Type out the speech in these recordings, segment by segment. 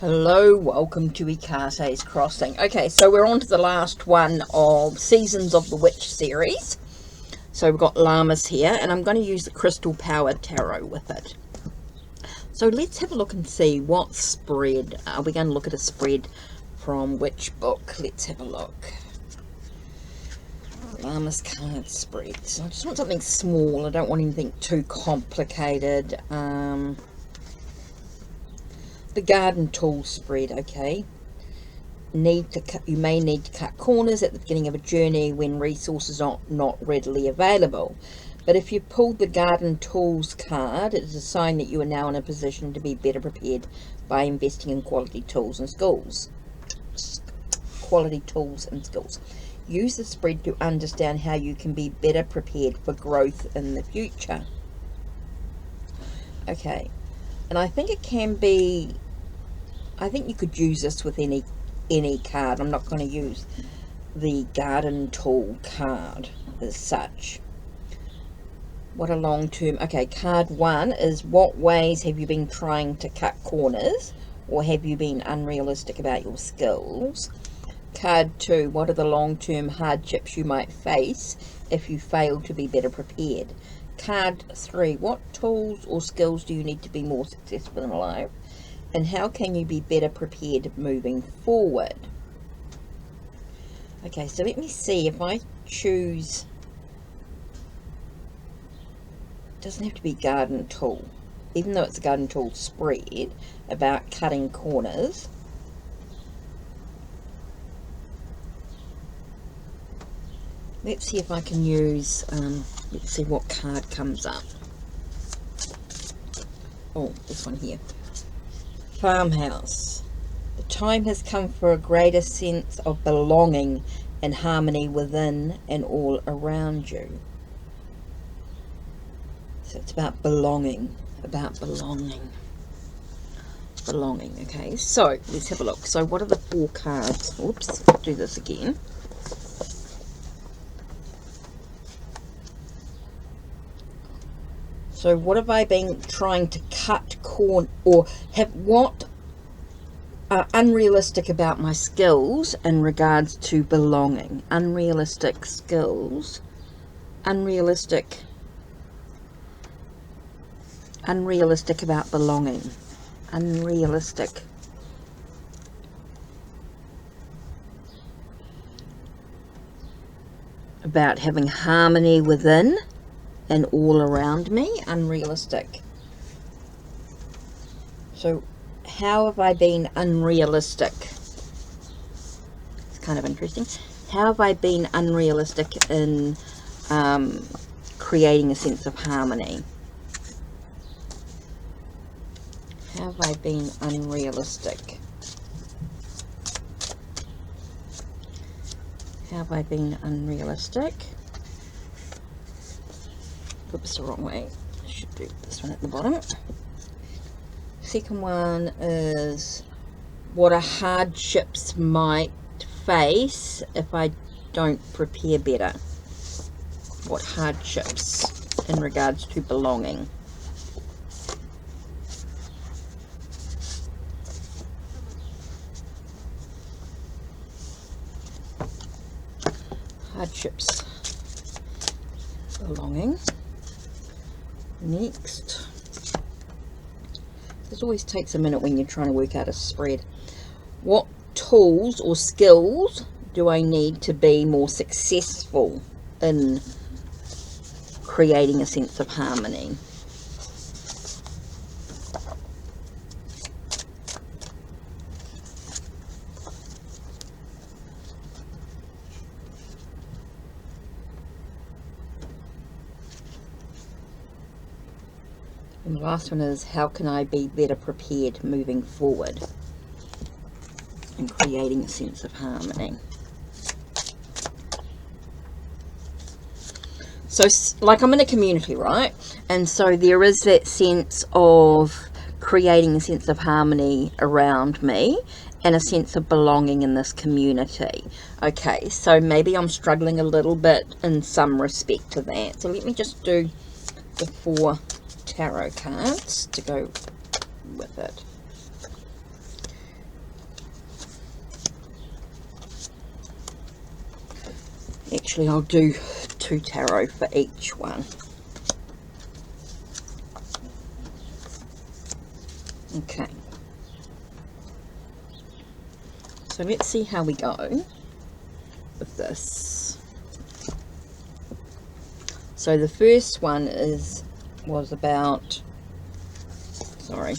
Hello, welcome to Ikate's Crossing. Okay, so we're on to the last one of Seasons of the Witch series. So we've got Lammas here, and I'm going to use the Crystal Powered Tarot with it. So let's have a look and see what spread. Are we going to look at a spread from which book? Let's have a look. Lammas card spread. So I just want something small. I don't want anything too complicated. The garden tool spread, okay. You may need to cut corners at the beginning of a journey when resources are not readily available. But if you pulled the garden tools card, it is a sign that you are now in a position to be better prepared by investing in quality tools and skills. Use the spread to understand how you can be better prepared for growth in the future. Okay, and I think it can be, I think you could use this with any card. I'm not going to use the garden tool card as such. What a long term. Okay, card 1 is, what ways have you been trying to cut corners, or have you been unrealistic about your skills? Card 2, what are the long term hardships you might face if you fail to be better prepared? Card 3, what tools or skills do you need to be more successful in life, and how can you be better prepared moving forward? Okay, so let me see if I choose, it doesn't have to be garden tool, even though it's a garden tool spread about cutting corners. Let's see if I can use, let's see what card comes up. Oh, this one here. Farmhouse. The time has come for a greater sense of belonging and harmony within and all around you. So it's about belonging, belonging. Okay, so let's have a look. So what are the 4 cards? Oops, do this again. So what have I been trying to cut corn, or have, what are unrealistic about my skills in regards to belonging? Unrealistic skills, unrealistic about belonging, unrealistic. About having harmony within and all around me, unrealistic. So how have I been unrealistic? It's kind of interesting. How have I been unrealistic in creating a sense of harmony? How have I been unrealistic? How have I been unrealistic? Oops, the wrong way. I should do this one at the bottom. Second one is, what are hardships might face if I don't prepare better? What hardships in regards to belonging? Hardships, belonging. Next, this always takes a minute when you're trying to work out a spread. What tools or skills do I need to be more successful in creating a sense of harmony? And the last one is, how can I be better prepared moving forward and creating a sense of harmony? So, like, I'm in a community, right? And so there is that sense of creating a sense of harmony around me and a sense of belonging in this community. Okay, so maybe I'm struggling a little bit in some respect to that. So let me just do the 4 tarot cards to go with it. Actually, I'll do 2 tarot for each one. Okay. So let's see how we go with this. So the first one was about, sorry.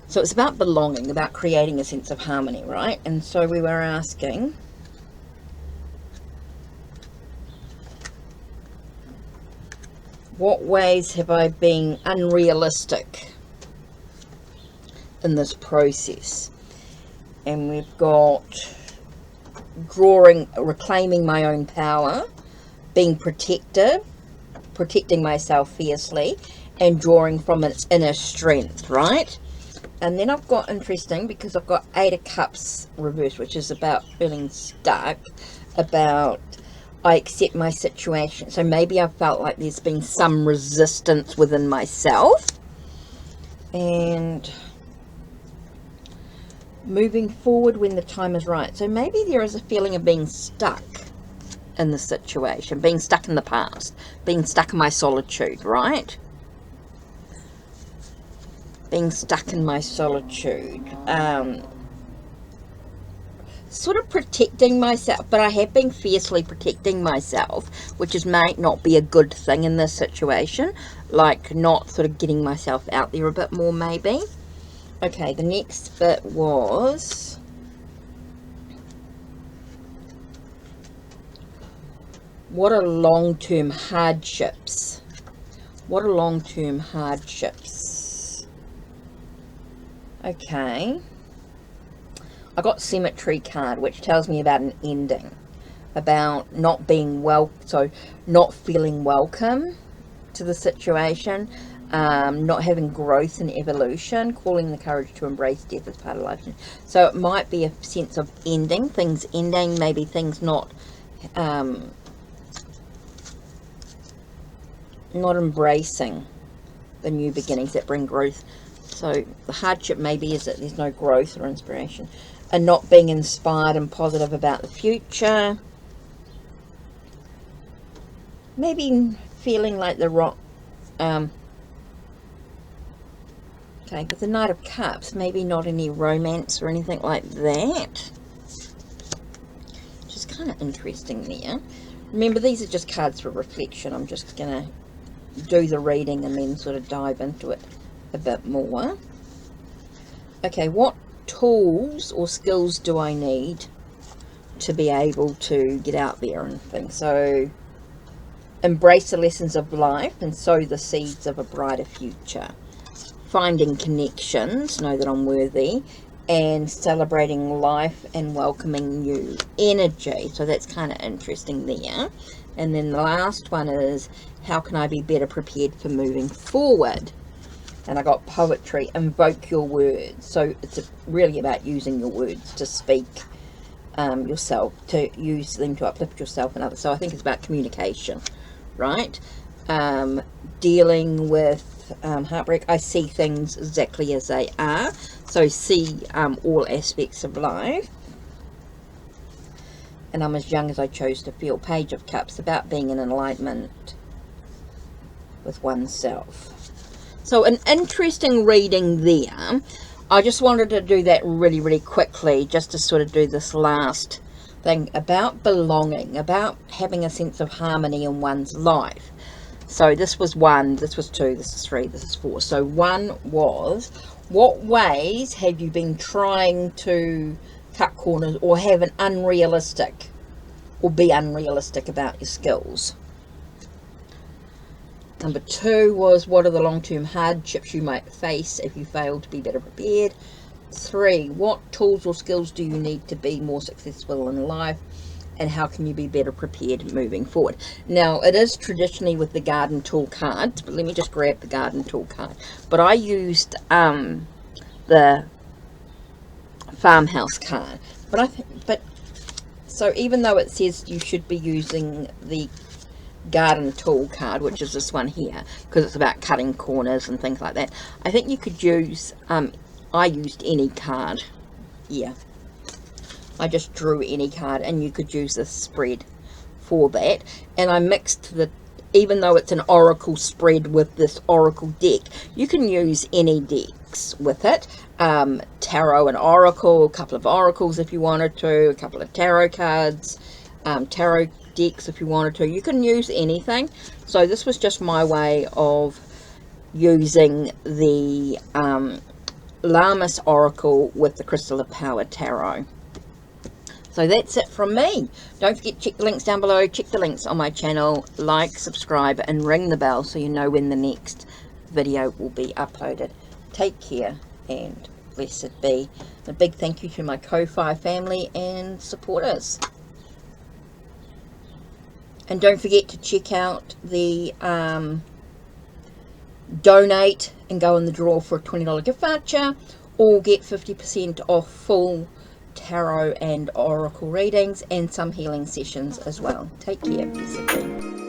So it's about belonging, about creating a sense of harmony, right? And so we were asking, what ways have I been unrealistic in this process? And we've got reclaiming my own power, being protective, protecting myself fiercely, and drawing from its inner strength, right? And then I've got, interesting, because I've got 8 of Cups reversed, which is about feeling stuck, about I accept my situation. So maybe I felt like there's been some resistance within myself. And moving forward when the time is right. So maybe there is a feeling of being stuck in the situation, being stuck in the past, being stuck in my solitude, right? Being stuck in my solitude. Sort of protecting myself, but I have been fiercely protecting myself, which might not be a good thing in this situation, like not sort of getting myself out there a bit more maybe. Okay, the next bit was what are long-term hardships? What are long-term hardships? Okay. I got Cemetery card, which tells me about an ending, about not being so not feeling welcome to the situation, not having growth and evolution, calling the courage to embrace death as part of life. So it might be a sense of ending, things ending, maybe things not embracing the new beginnings that bring growth. So the hardship maybe is that there's no growth or inspiration, and not being inspired and positive about the future. Maybe feeling like the rock. Okay, but the Knight of Cups, maybe not any romance or anything like that. Which is kind of interesting there. Remember, these are just cards for reflection. I'm just going to do the reading and then sort of dive into it a bit more. Okay, what tools or skills do I need to be able to get out there and things? So, embrace the lessons of life and sow the seeds of a brighter future. Finding connections, know that I'm worthy, and celebrating life and welcoming new energy. So that's kind of interesting there. And then the last one is, how can I be better prepared for moving forward? And I got poetry, invoke your words. So it's really about using your words to speak yourself, to use them to uplift yourself and others. So I think it's about communication, right? Dealing with heartbreak. I see things exactly as they are. So see all aspects of life. And I'm as young as I chose to feel. Page of Cups, about being in enlightenment with oneself. So an interesting reading there. I just wanted to do that really, really quickly, just to sort of do this last thing about belonging, about having a sense of harmony in one's life. So this was 1, this was 2, this is 3, this is 4. So 1 was, what ways have you been trying to cut corners or have an unrealistic or be unrealistic about your skills? Number 2 was, what are the long-term hardships you might face if you fail to be better prepared? 3, what tools or skills do you need to be more successful in life? And how can you be better prepared moving forward? Now, it is traditionally with the garden tool cards, but let me just grab the garden tool card. But I used the farmhouse card. So even though it says you should be using the garden tool card, which is this one here, because it's about cutting corners and things like that, I think you could use, I used any card. Yeah, I just drew any card, and you could use this spread for that. And I mixed the, even though it's an oracle spread with this oracle deck, you can use any decks with it. Tarot and oracle, a couple of oracles if you wanted to, a couple of tarot cards, tarot decks if you wanted to. You can use anything. So this was just my way of using the Lammas oracle with the Crystal of Power tarot. So that's it from me. Don't forget to check the links down below, check the links on my channel, like, subscribe and ring the bell so you know when the next video will be uploaded. Take care and blessed be. A big thank you to my Ko-Fi family and supporters. And don't forget to check out the donate and go in the draw for a $20 gift voucher, or get 50% off full tarot and oracle readings and some healing sessions as well. Take care. Blessed be.